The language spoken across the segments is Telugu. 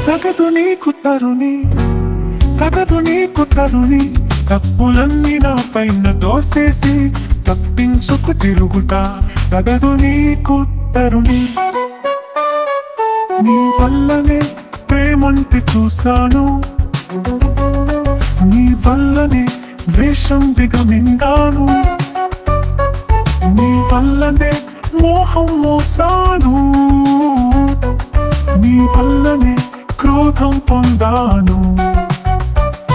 తగదు నీకు తరుణి, తగదు నీకు తరుణి, తప్పులన్నీ నా పైన దోసేసి తప్పించుకు తిరుగుతా. తగదు నీకు తరుణి, నీ వల్లనే ప్రేమంటే చూశాను, నీ వల్లనే వేషం దిగమింగాను, నీ వల్లనే మోహం మోసాను, నీ వల్లనే క్రోధం పొందాను.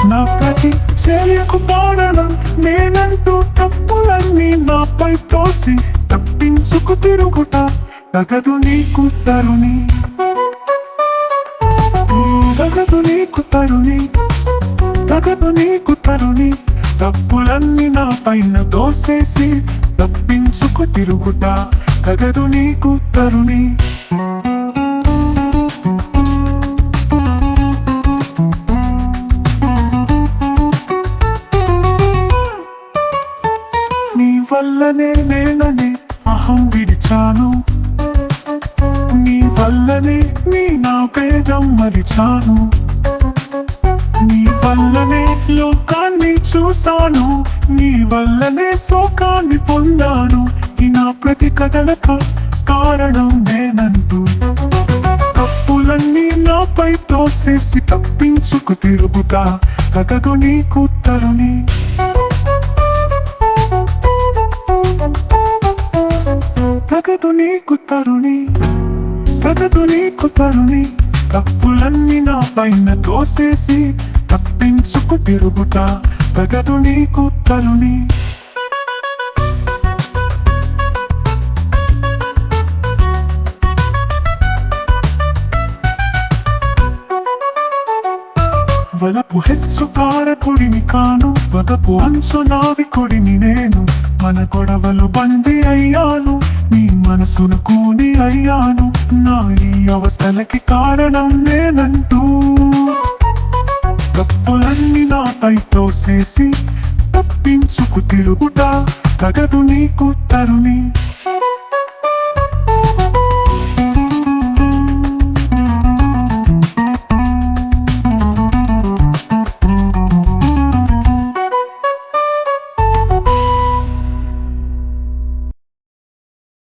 నా ప్రతి చర్యకు కారణం నేనంటూ తప్పులన్నీ నాపై తోసి తప్పించుకు తిరుగుతా. తగదు నీకు తరుణి, తగదు నీకు తరుణి, తగదు నీకు తరుణి, తప్పులన్నీ నా పైన దోసేసి తప్పించుకు తిరుగుతా. తగదు నీకు తరుణి. నీ వల్లనే నేననే అహం విడిచాను, నీ వల్లనే నీ నా భేదం మరిచాను, నీ వల్లనే లోకాన్ని చూశాను, నీ వల్లనే శోకాన్ని పొందాను. ఈ నా ప్రతి కథలకు కారణం నేనంటూ తప్పులన్నీ నాపై తోసేసి తప్పించుకు తిరుగుతా. తగదు నీకు తరుణి, తగదు నీకు తరుణి, తగదు నీకు తరుణి, తప్పులన్నీ నా పైన తోసేసి తప్పించుకు తిరుగుతా. తగదు నీకు తరుణి. వలపు హెచ్చు కారకుడిని కాను, వదపు అంచు నావికుడిని నేను. మన గొడవలు బందీ అయ్యాను, నీ మనసును కూని అయ్యాను. నా ఈ అవస్థలకి కారణం నేనంటూ తప్పులన్నీ నాపై తోసేసి తప్పించుకు తిరుగుతా. తగదు నీకు తరుణి.